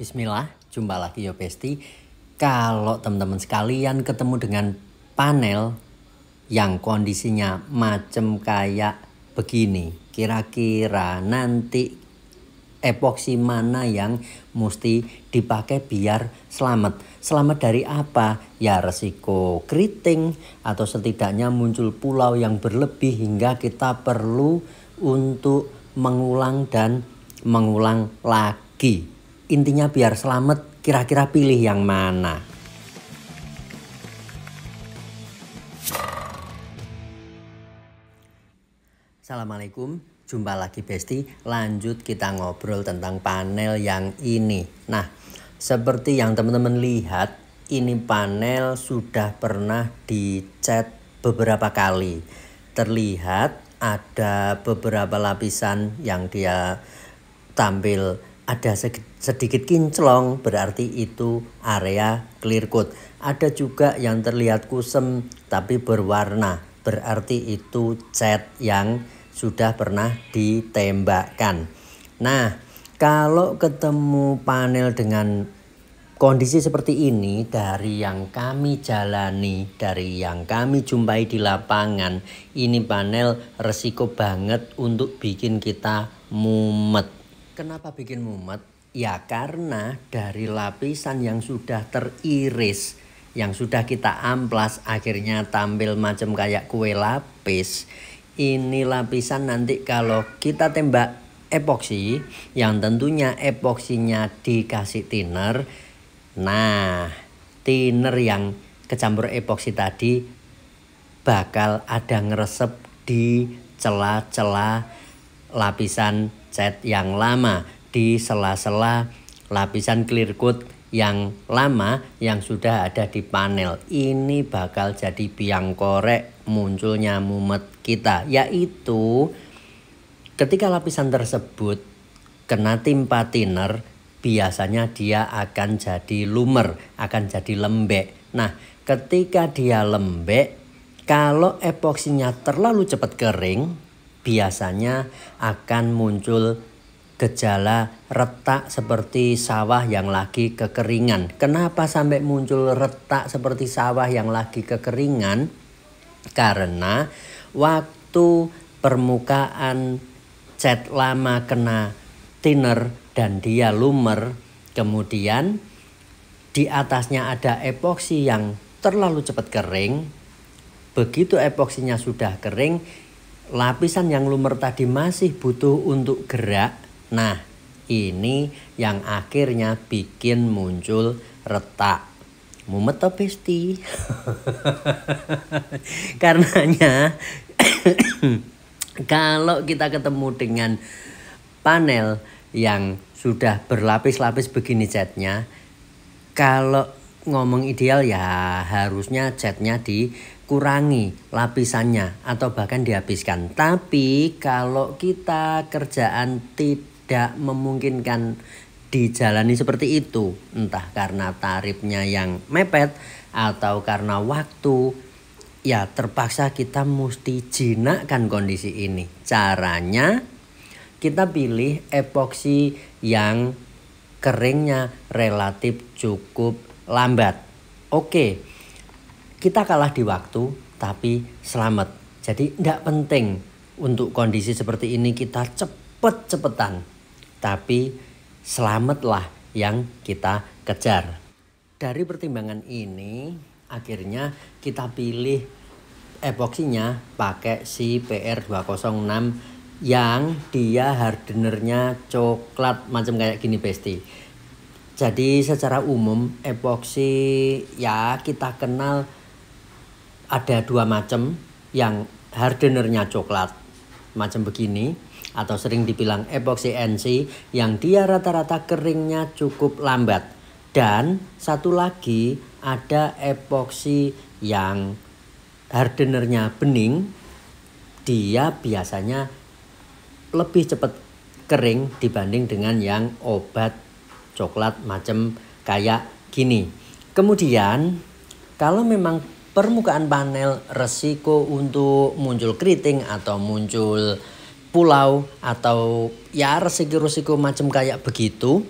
Bismillah, jumpa lagi yo Besti. Kalau teman-teman sekalian ketemu dengan panel yang kondisinya macam kayak begini, kira-kira nanti epoksi mana yang mesti dipakai biar selamat? Selamat dari apa? Ya resiko keriting atau setidaknya muncul pulau yang berlebih hingga kita perlu untuk mengulang dan mengulang lagi. Intinya biar selamat, kira-kira pilih yang mana? Assalamualaikum, jumpa lagi Besti. Lanjut kita ngobrol tentang panel yang ini. Nah, seperti yang teman-teman lihat, ini panel sudah pernah dicat beberapa kali. Terlihat ada beberapa lapisan yang dia tampil ada sedikit kinclong, berarti itu area clear coat. Ada juga yang terlihat kusem tapi berwarna, berarti itu cat yang sudah pernah ditembakkan. Nah, kalau ketemu panel dengan kondisi seperti ini, dari yang kami jalani, dari yang kami jumpai di lapangan, ini panel resiko banget untuk bikin kita mumet. Kenapa bikin mumet? Ya karena dari lapisan yang sudah teriris, yang sudah kita amplas akhirnya tampil macam kayak kue lapis. Ini lapisan nanti kalau kita tembak epoksi, yang tentunya epoksinya dikasih thinner. Nah, thinner yang kecampur epoksi tadi bakal ada ngeresep di celah-celah lapisan cat yang lama, di sela-sela lapisan clear coat yang lama yang sudah ada di panel. Ini bakal jadi biang korek munculnya mumet kita, yaitu ketika lapisan tersebut kena timpa thinner, biasanya dia akan jadi lumer, akan jadi lembek. Nah, ketika dia lembek, kalau epoksinya terlalu cepat kering, biasanya akan muncul gejala retak seperti sawah yang lagi kekeringan. Kenapa sampai muncul retak seperti sawah yang lagi kekeringan? Karena waktu permukaan cat lama kena thinner dan dia lumer, kemudian di atasnya ada epoksi yang terlalu cepat kering. Begitu epoksinya sudah kering, lapisan yang lumer tadi masih butuh untuk gerak. Nah, ini yang akhirnya bikin muncul retak. Mumet toh Besti? Karenanya kalau kita ketemu dengan panel yang sudah berlapis-lapis begini catnya, kalau ngomong ideal ya harusnya catnya dikurangi lapisannya atau bahkan dihabiskan. Tapi kalau kita kerjaan tidak memungkinkan dijalani seperti itu, entah karena tarifnya yang mepet atau karena waktu, ya terpaksa kita mesti jinakkan kondisi ini. Caranya kita pilih epoksi yang keringnya relatif cukup lambat. Oke, kita kalah di waktu tapi selamat. Jadi tidak penting untuk kondisi seperti ini kita cepet-cepetan, tapi selamatlah yang kita kejar. Dari pertimbangan ini akhirnya kita pilih epoksinya pakai si PR206 yang dia hardenernya coklat macam kayak gini Besti. Jadi secara umum epoksi ya kita kenal ada dua macam, yang hardenernya coklat macam begini atau sering dibilang epoksi NC yang dia rata-rata keringnya cukup lambat, dan satu lagi ada epoksi yang hardenernya bening, dia biasanya lebih cepat kering dibanding dengan yang obat coklat macam kayak gini. Kemudian kalau memang permukaan panel resiko untuk muncul keriting atau muncul pulau atau ya resiko-resiko macam kayak begitu,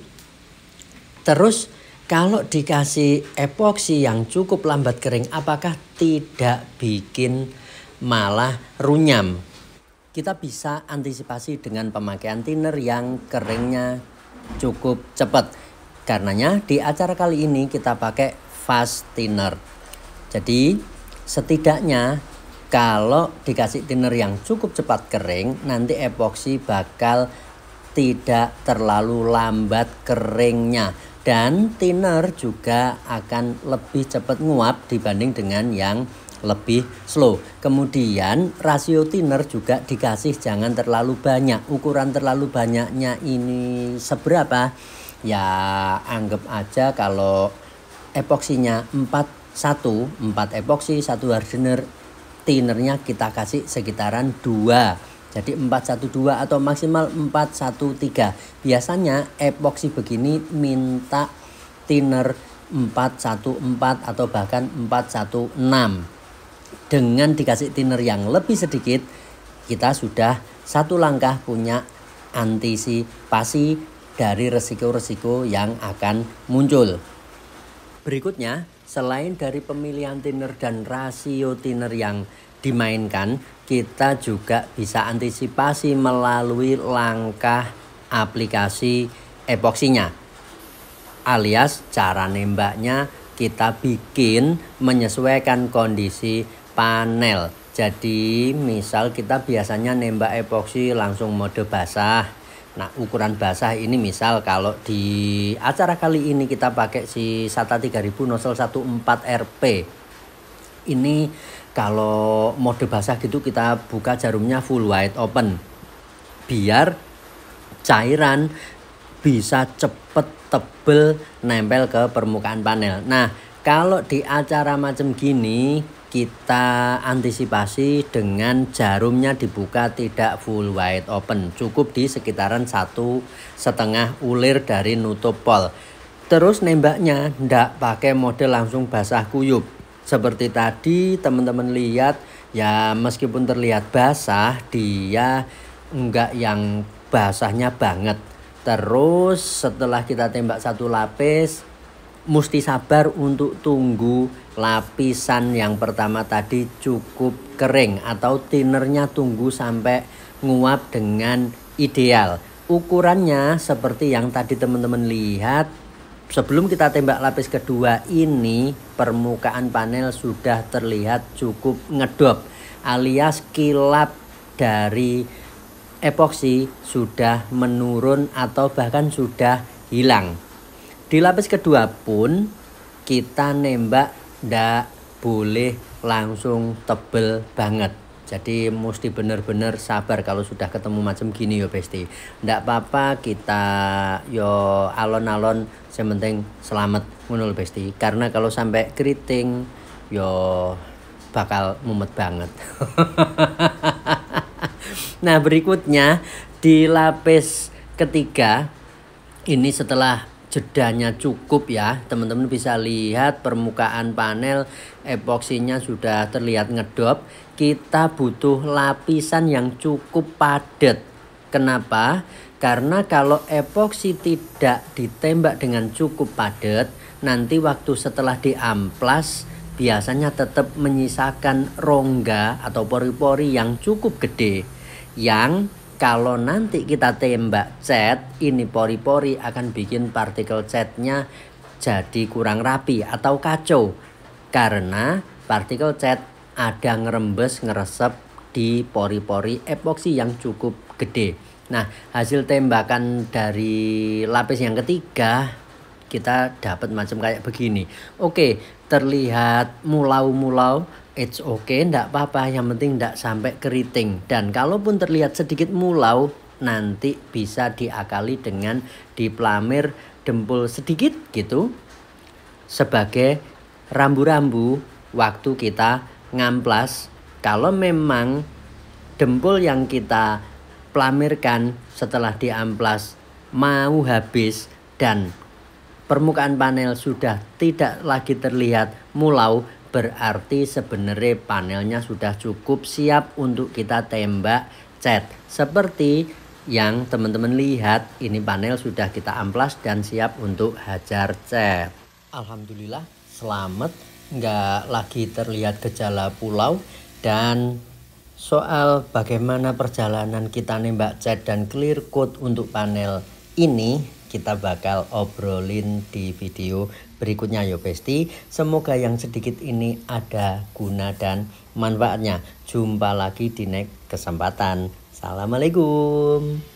Terus kalau dikasih epoksi yang cukup lambat kering, apakah tidak bikin malah runyam? Kita bisa antisipasi dengan pemakaian thinner yang keringnya cukup cepat. Karenanya di acara kali ini kita pakai fast thinner. Jadi setidaknya kalau dikasih thinner yang cukup cepat kering, nanti epoksi bakal tidak terlalu lambat keringnya. Dan thinner juga akan lebih cepat nguap dibanding dengan yang lebih slow. Kemudian rasio thinner juga dikasih jangan terlalu banyak. Ukuran terlalu banyaknya ini seberapa? Ya anggap aja kalau epoksinya 4 epoksi 1 hardener, thinnernya kita kasih sekitaran 2. Jadi 412 atau maksimal 413. Biasanya epoksi begini minta thinner 414 atau bahkan 416. Dengan dikasih thinner yang lebih sedikit, kita sudah satu langkah punya antisipasi dari resiko-resiko yang akan muncul. Berikutnya, selain dari pemilihan thinner dan rasio thinner yang dimainkan, kita juga bisa antisipasi melalui langkah aplikasi epoksinya. Alias cara nembaknya kita bikin menyesuaikan kondisi panel. Jadi misal kita biasanya nembak epoksi langsung mode basah. Nah ukuran basah ini misal kalau di acara kali ini kita pakai si SATA 3000 nozzle 14 RP. Ini kalau mode basah gitu kita buka jarumnya full wide open. Biar cairan bisa cepet tebel nempel ke permukaan panel. Nah kalau di acara macam gini kita antisipasi dengan jarumnya dibuka tidak full wide open, cukup di sekitaran 1,5 ulir dari nutup pol. Terus nembaknya ndak pakai mode langsung basah kuyup. Seperti tadi teman-teman lihat ya, meskipun terlihat basah dia enggak yang basahnya banget. Terus setelah kita tembak satu lapis, mesti sabar untuk tunggu lapisan yang pertama tadi cukup kering atau thinnernya tunggu sampai nguap dengan ideal. Ukurannya seperti yang tadi teman-teman lihat, sebelum kita tembak lapis kedua ini permukaan panel sudah terlihat cukup ngedop, alias kilap dari epoksi sudah menurun atau bahkan sudah hilang. Di lapis kedua pun kita nembak ndak boleh langsung tebel banget. Jadi mesti bener-bener sabar kalau sudah ketemu macam gini yo besti. Ndak apa-apa kita yo alon-alon, yang penting selamat ngono besti. Karena kalau sampai keriting yo bakal mumet banget. Nah berikutnya di lapis ketiga ini setelah jedanya cukup ya, teman-teman bisa lihat permukaan panel epoksinya sudah terlihat ngedop. Kita butuh lapisan yang cukup padat. Kenapa? Karena kalau epoksi tidak ditembak dengan cukup padat, nanti waktu setelah diamplas biasanya tetap menyisakan rongga atau pori-pori yang cukup gede, yang kalau nanti kita tembak cat, ini pori-pori akan bikin partikel catnya jadi kurang rapi atau kacau. Karena partikel cat ada ngerembes, ngeresep di pori-pori epoksi yang cukup gede. Nah, hasil tembakan dari lapis yang ketiga kita dapat macam kayak begini. Oke, terlihat mulau-mulau. It's okay, ndak apa-apa, yang penting ndak sampai keriting. Dan kalaupun terlihat sedikit mulau, nanti bisa diakali dengan diplamir dempul sedikit gitu sebagai rambu-rambu waktu kita ngamplas. Kalau memang dempul yang kita plamirkan setelah diamplas mau habis dan permukaan panel sudah tidak lagi terlihat mulau, berarti sebenarnya panelnya sudah cukup siap untuk kita tembak cat. Seperti yang teman-teman lihat, ini panel sudah kita amplas dan siap untuk hajar cat. Alhamdulillah selamat, nggak lagi terlihat gejala pulau. Dan soal bagaimana perjalanan kita nembak cat dan clear coat untuk panel ini kita bakal obrolin di video berikutnya yo Besti. Semoga yang sedikit ini ada guna dan manfaatnya. Jumpa lagi di next kesempatan. Assalamualaikum.